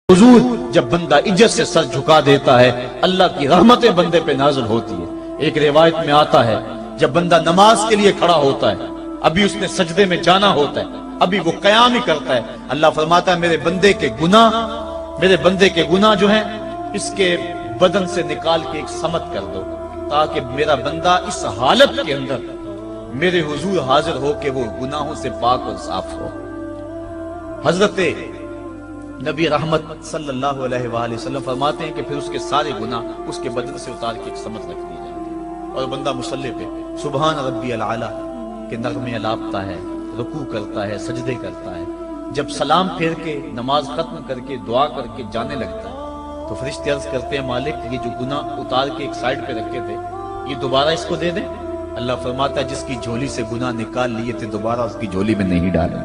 حضور جب بندہ عزت سے سر جھکا دیتا ہے اللہ کی رحمتیں بندے پہ نازل ہوتی ہے۔ ایک روایت میں آتا ہے جب بندہ نماز کے لیے کھڑا ہوتا ہے، ابھی اس نے سجدے میں جانا ہوتا ہے، ابھی وہ قیام ہی کرتا ہے، اللہ فرماتا ہے میرے بندے کے گناہ جو ہیں اس کے بدن سے نکال کے ایک سمت کر دو، تاکہ میرا بندہ اس حالت کے اندر میرے حضور حاضر ہو کہ وہ گناہوں سے پاک اور صاف ہو۔ حضرت نبی رحمت صلی اللہ علیہ وآلہ وسلم فرماتے ہیں کہ پھر اس کے سارے گناہ اس کے بدن سے اتار کے ایک سمت رکھ دی جاتی ہے، اور بندہ مصلی پہ سبحان ربی العالی کے نغمے الاپتا ہے، رکوع کرتا ہے، سجدے کرتا ہے۔ جب سلام پھیر کے نماز ختم کر کے دعا کر کے جانے لگتا ہے تو فرشتے عرض کرتے ہیں مالک یہ جو گناہ اتار کے ایک سائیڈ پہ رکھے تھے یہ دوبارہ اس کو دے دیں۔ اللہ فرماتا ہے جس کی جھولی سے گناہ نکال لیے تھے دوبارہ اس کی جھولی میں نہیں ڈالیں۔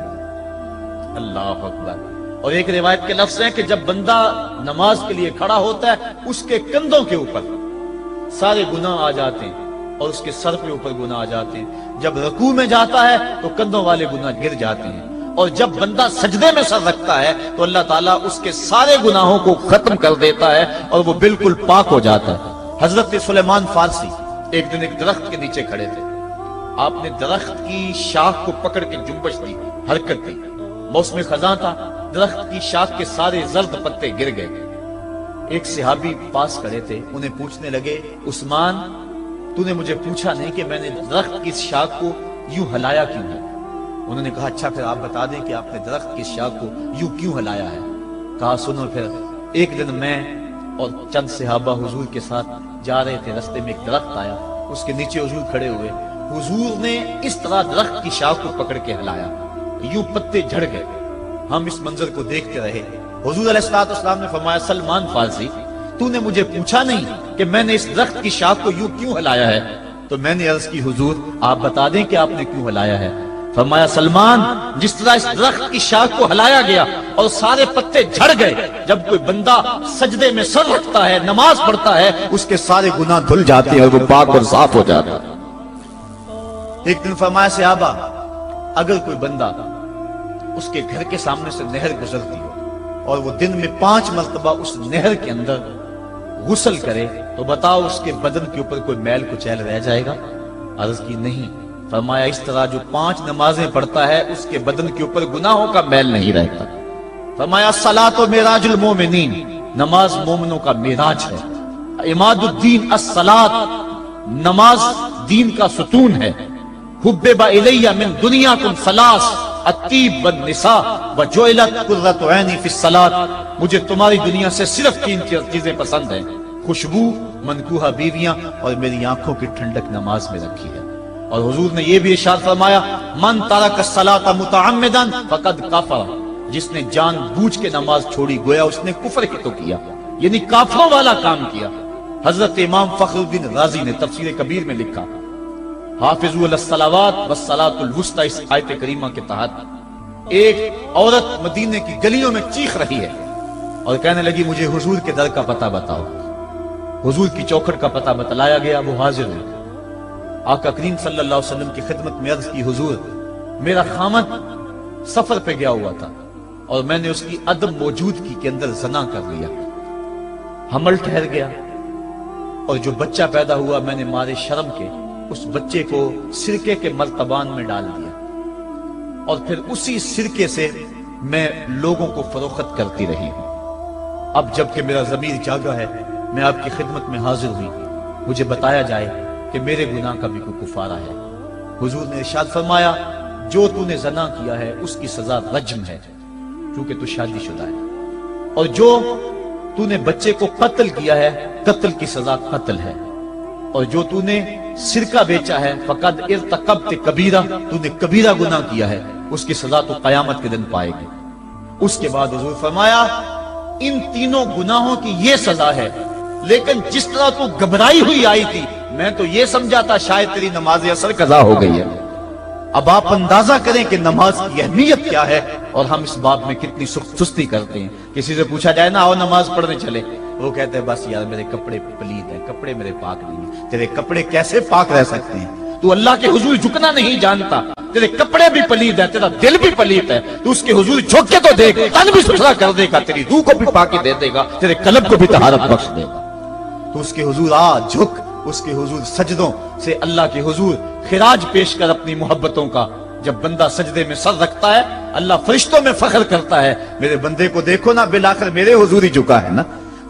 اللہ اکبر۔ اور ایک روایت کے لفظ ہیں کہ جب بندہ نماز کے لیے کھڑا ہوتا ہے اس کے کندھوں کے اوپر سارے گناہ آ جاتے ہیں اور اس کے سر پہ اوپر گناہ آ جاتے ہیں۔ جب رکوع میں جاتا ہے تو کندھوں والے گناہ گر جاتے ہیں، اور جب بندہ سجدے میں سر رکھتا ہے تو اللہ تعالیٰ اس کے سارے گناہوں کو ختم کر دیتا ہے اور وہ بالکل پاک ہو جاتا ہے۔ حضرت سلیمان فارسی ایک دن ایک درخت کے نیچے کھڑے تھے، آپ نے درخت کی شاخ کو پکڑ کے جنبش دی، حرکت دی، موسم خزاں تھا، درخت کی شاخ کے سارے زرد پتے گر گئے۔ ایک صحابی پاس کھڑے تھے، انہیں پوچھنے لگے عثمان تو نے مجھے پوچھا نہیں کہ میں نے درخت کی شاخ کو یوں ہلایا کیوں ہے؟ انہوں نے کہا اچھا پھر آپ بتا دیں کہ آپ نے درخت کی شاخ کو یوں کیوں ہلایا ہے؟ کہا سنو پھر ایک دن میں اور چند صحابہ حضور کے ساتھ جا رہے تھے، رستے میں ایک درخت آیا، اس کے نیچے حضور کھڑے ہوئے، حضور نے اس طرح درخت کی شاخ کو پکڑ کے ہلایا، یوں پتے جھڑ گئے، ہم اس منظر کو دیکھتے رہے۔ حضور علیہ السلام نے فرمایا سلمان فارسی تو نے مجھے پوچھا نہیں کہ میں نے اس درخت کی شاخ کو یوں کیوں ہلایا ہے؟ تو میں نے عرض کی حضور آپ بتا دیں کہ آپ نے کیوں ہلایا ہے؟ فرمایا سلمان جس طرح اس درخت کی شاخ کو ہلایا گیا اور سارے پتے جھڑ گئے، جب کوئی بندہ سجدے میں سر رکھتا ہے نماز پڑھتا ہے اس کے سارے گناہ دھل جاتے ہیں اور وہ پاک اور صاف ہو جاتا ہے۔ ایک دن فرمایا صحابہ اگر کوئی بندہ اس کے گھر کے سامنے سے نہر گزرتی ہو اور وہ دن میں 5 مرتبہ اس نہر کے اندر غسل کرے تو بتاؤ اس کے بدن کے اوپر کوئی میل کچیل رہ جائے گا؟ عرض کی نہیں۔ فرمایا اس طرح جو 5 نمازیں پڑھتا ہے اس کے بدن کے اوپر گناہوں کا میل نہیں رہتا۔ فرمایا الصلاۃ معراج المومنین، نماز مومنوں کا معراج ہے۔ عماد الدین الصلاۃ، نماز دین کا ستون ہے۔ حبب الی من دنیاکم ثلاث الطیب والنساء وجعلت قرۃ عینی فی الصلاۃ، مجھے تمہاری دنیا سے صرف 3 چیزیں پسند ہیں، خوشبو، منکوحہ بیویاں اور میری آنکھوں کی ٹھنڈک نماز میں رکھی ہے۔ اور حضور نے یہ بھی ارشاد فرمایا من ترک الصلاۃ متعمدا فقد کفر، جس نے جان بوجھ کے نماز چھوڑی گویا اس نے کفر ہی تو کیا، یعنی کافروں والا کام کیا۔ حضرت امام فخر الدین رازی نے تفسیر کبیر میں لکھا حافظوا علی الصلوات والصلاۃ الوسطی، اس آیت کریمہ کے تحت ایک عورت مدینے کی گلیوں میں چیخ رہی ہے اور کہنے لگی مجھے حضور کے در کا پتہ بتاؤ۔ حضور کی چوکھٹ کا پتہ بتلایا گیا، وہ حاضر ہوئی۔ آقا کریم صلی اللہ علیہ وسلم کی خدمت میں عرض کی حضور میرا خامد سفر پہ گیا ہوا تھا اور میں نے اس کی عدم موجودگی کے اندر زنا کر لیا، حمل ٹھہر گیا اور جو بچہ پیدا ہوا میں نے مارے شرم کے اس بچے کو سرکے کے مرتبان میں ڈال دیا اور پھر اسی سرکے سے میں لوگوں کو فروخت کرتی رہی ہوں۔ اب جب کہ میرا ضمیر جاگا ہے میں آپ کی خدمت میں حاضر ہوئی، مجھے بتایا جائے کہ میرے گناہ کا بھی کوئی کفارہ ہے۔ حضور نے ارشاد فرمایا جو تو نے زنا کیا ہے اس کی سزا رجم ہے کیونکہ تو شادی شدہ ہے، اور جو تو نے بچے کو قتل کیا ہے قتل کی سزا قتل ہے، اور جو تو نے سرکہ بیچا ہے فقد ارتکبت کبیرہ، تو نے کبیرہ گناہ کیا ہے، اس کی سزا تو قیامت کے دن پائے گی۔ اس کے بعد حضور فرمایا ان تینوں گناہوں کی یہ سزا ہے، لیکن جس طرح تو گھبرائی ہوئی آئی تھی میں تو یہ سمجھا تھا شاید تیری نماز اثر قضا ہو گئی ہے۔ اب آپ اندازہ کریں کہ نماز کی اہمیت کیا ہے اور ہم اس باب میں کتنی سستی کرتے ہیں۔ کسی سے پوچھا جائے نا آؤ نماز پڑھنے چلے، وہ کہتے ہیں بس یار میرے کپڑے پلید ہیں، کپڑے میرے پاک نہیں ہیں۔ تیرے کپڑے کیسے پاک رہ سکتے ہیں؟ تو اللہ کے حضور جھکنا نہیں جانتا، تیرے کپڑے بھی پلید ہے، تیرا دل بھی پلید ہے، تو اس کے حضور جھک کے تو دیکھ، تن بھی ستھرا کر دے گا، تیری روح کو بھی پاکی دے دے گا، تیرے قلب کو بھی طہارت بخش دے گا۔ تو اس کے حضور آ جھک، اس کے حضور سجدوں سے اللہ کے حضور خراج پیش کر اپنی محبتوں کا۔ جب بندہ سجدے میں سر رکھتا ہے اللہ فرشتوں میں فخر کرتا ہے، میرے بندے کو دیکھو نا، بالآخر میرے حضور ہی جھکا ہے نا،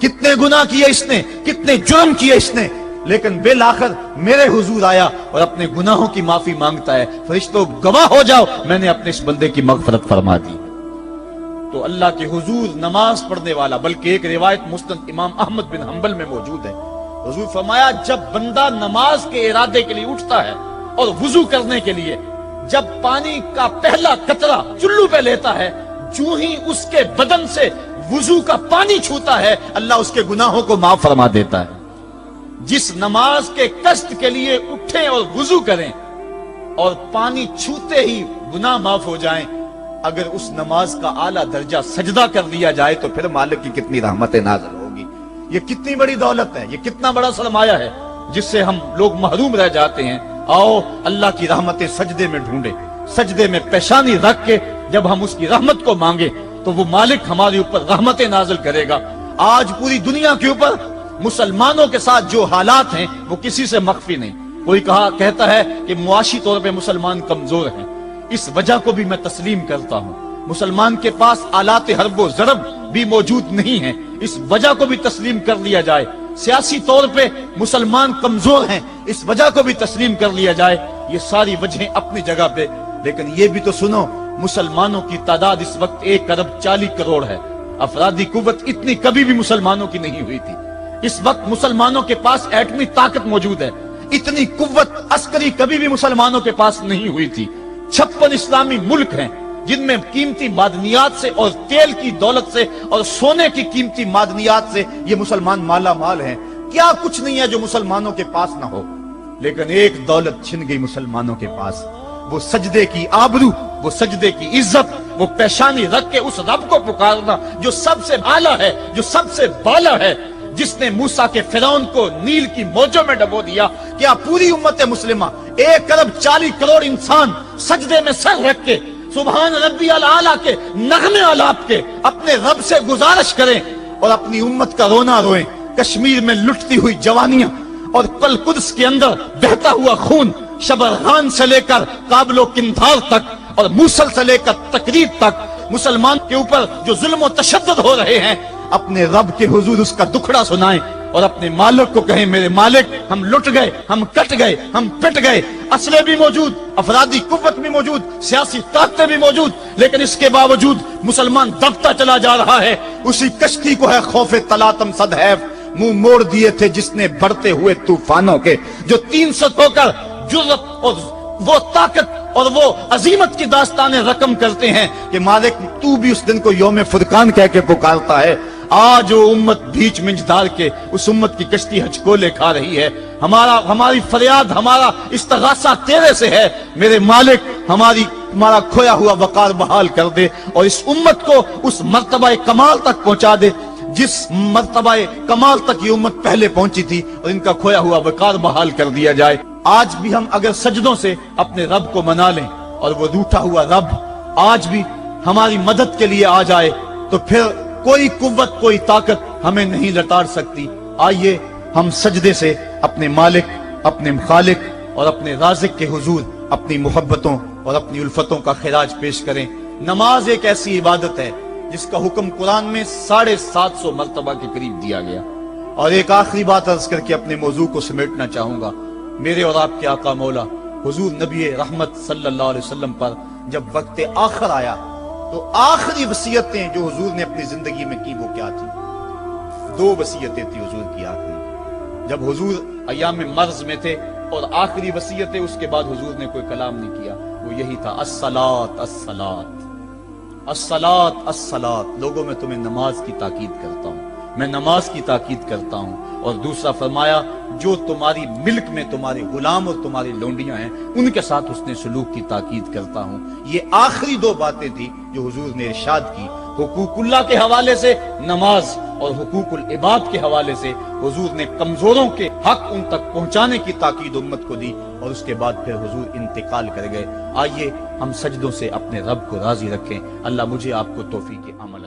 کتنے گناہ کیے اس نے، کتنے جرم کیے اس نے، لیکن بالآخر میرے حضور آیا اور اپنے گناہوں کی معافی مانگتا ہے۔ فرشتوں گواہ ہو جاؤ، میں نے اپنے اس بندے کی مغفرت فرما دی۔ تو اللہ کے حضور نماز پڑھنے والا، بلکہ ایک روایت مسند امام احمد بن حنبل میں موجود ہے، حضور فرمایا جب بندہ نماز کے ارادے کے لیے اٹھتا ہے اور وضو کرنے کے لیے، جب پانی کا پہلا قطرہ چلو پہ لیتا ہے، جو ہی اس کے بدن سے وضو کا پانی چھوتا ہے اللہ اس کے گناہوں کو معاف فرما دیتا ہے۔ جس نماز کے قصد کے لیے اٹھیں اور وضو کریں اور پانی چھوتے ہی گناہ معاف ہو جائیں، اگر اس نماز کا اعلیٰ درجہ سجدہ کر دیا جائے تو پھر مالک کی کتنی رحمت نازل ہوگی۔ یہ کتنی بڑی دولت ہے، یہ کتنا بڑا سرمایہ ہے جس سے ہم لوگ محروم رہ جاتے ہیں۔ آؤ اللہ کی رحمتیں سجدے میں ڈھونڈے، سجدے میں پیشانی رکھ کے جب ہم اس کی رحمت کو مانگے تو وہ مالک ہمارے اوپر رحمتیں نازل کرے گا۔ آج پوری دنیا کے اوپر مسلمانوں کے ساتھ جو حالات ہیں وہ کسی سے مخفی نہیں۔ کوئی کہتا ہے کہ معاشی طور پہ مسلمان کمزور ہیں، اس وجہ کو بھی میں تسلیم کرتا ہوں۔ مسلمان کے پاس آلات حرب و ضرب بھی موجود نہیں ہیں، اس وجہ کو بھی تسلیم کر لیا جائے۔ سیاسی طور پہ مسلمان کمزور ہیں، اس وجہ کو بھی تسلیم کر لیا جائے۔ یہ ساری وجہیں اپنی جگہ پہ، لیکن یہ بھی تو سنو مسلمانوں کی تعداد اس وقت 1 ارب 40 کروڑ ہے۔ افرادی قوت اتنی کبھی بھی مسلمانوں کی نہیں ہوئی تھی۔ اس وقت مسلمانوں کے پاس ایٹمی طاقت موجود ہے، اتنی قوت عسکری کبھی بھی مسلمانوں کے پاس نہیں ہوئی تھی۔ 56 اسلامی ملک ہیں جن میں قیمتی معدنیات سے اور تیل کی دولت سے اور سونے کی قیمتی معدنیات سے یہ مسلمان مالا مال ہیں۔ کیا کچھ نہیں ہے جو مسلمانوں کے پاس نہ ہو، لیکن ایک دولت چھن گئی مسلمانوں کے پاس، وہ سجدے کی آبرو، وہ سجدے کی عزت، وہ پیشانی رکھ کے اس رب کو پکارنا جو سب سے اعلیٰ ہے، جو سب سے بالا ہے، جس نے موسیٰ کے فرعون کو نیل کی موجوں میں ڈبو دیا۔ کیا پوری امت مسلمہ 1 ارب 40 کروڑ انسان سجدے میں سر رکھ کے سبحان ربی الاعلیٰ کے نغمے آلاپ کے اپنے رب سے گزارش کریں اور اپنی امت کا رونا روئیں؟ کشمیر میں لٹتی ہوئی جوانیاں اور پل قدس کے اندر بہتا ہوا خون، شبرغان سے لے کر کابل و قندھار تک اور موصل سے لے کر تکریب تک مسلمان کے اوپر جو ظلم و تشدد ہو رہے ہیں، اپنے رب کے حضور اس کا دکھڑا سنائیں اور اپنے مالک کو کہیں میرے مالک ہم لٹ گئے، ہم کٹ گئے، ہم پٹ گئے، اسلحے بھی موجود، افرادی قوت بھی موجود، سیاسی طاقتیں بھی موجود، لیکن اس کے باوجود مسلمان دبتا چلا جا رہا ہے۔ اسی کشتی کو ہے خوف تلاطم صدحیف منہ موڑ دیے تھے جس نے بڑھتے ہوئے طوفانوں کے، جو 300 ہو کر جرأت اور وہ طاقت اور وہ عظیمت کی داستانیں رقم کرتے ہیں کہ مالک تو بھی اس دن کو یوم فرقان کہہ کے پکارتا ہے۔ آج وہ امت بیچ منج ڈال کے اس امت کی کشتی ہچکولے کھا رہی ہے۔ ہماری فریاد، ہمارا استغاثہ تیرے سے ہے میرے مالک، ہمارا کھویا ہوا وقار بحال کر دے اور اس امت کو اس مرتبہ کمال تک پہنچا دے جس مرتبہ کمال تک یہ امت پہلے پہنچی تھی، اور ان کا کھویا ہوا وقار بحال کر دیا جائے۔ آج بھی ہم اگر سجدوں سے اپنے رب کو منا لیں اور وہ روٹھا ہوا رب آج بھی ہماری مدد کے لیے آ جائے تو پھر کوئی قوت، کوئی طاقت ہمیں نہیں لٹار سکتی۔ آئیے ہم سجدے سے اپنے مالک، اپنے خالق اور اپنے رازق کے حضور اپنی محبتوں اور اپنی الفتوں کا خراج پیش کریں۔ نماز ایک ایسی عبادت ہے جس کا حکم قرآن میں 750 مرتبہ کے قریب دیا گیا۔ اور ایک آخری بات عرض کر کے اپنے موضوع کو سمیٹنا چاہوں گا۔ میرے اور آپ کے آقا مولا حضور نبی رحمت صلی اللہ علیہ وسلم پر جب وقت آخر آیا تو آخری وصیتیں جو حضور نے اپنی زندگی میں کی وہ کیا تھی؟ 2 وصیتیں تھی حضور کی آخری، جب حضور ایام مرض میں تھے، اور آخری وصیت اس کے بعد حضور نے کوئی کلام نہیں کیا، وہ یہی تھا الصلاۃ الصلاۃ الصلاۃ الصلاۃ۔ لوگوں میں تمہیں نماز کی تاکید کرتا ہوں، میں نماز کی تاکید کرتا ہوں۔ اور دوسرا فرمایا جو تمہاری ملک میں تمہارے غلام اور تمہاری لونڈیاں ہیں ان کے ساتھ حسن سلوک کی تاکید کرتا ہوں۔ یہ آخری 2 باتیں تھی جو حضور نے ارشاد کی، حقوق اللہ کے حوالے سے نماز اور حقوق العباد کے حوالے سے حضور نے کمزوروں کے حق ان تک پہنچانے کی تاکید امت کو دی، اور اس کے بعد پھر حضور انتقال کر گئے۔ آئیے ہم سجدوں سے اپنے رب کو راضی رکھیں۔ اللہ مجھے آپ کو توفیق عمل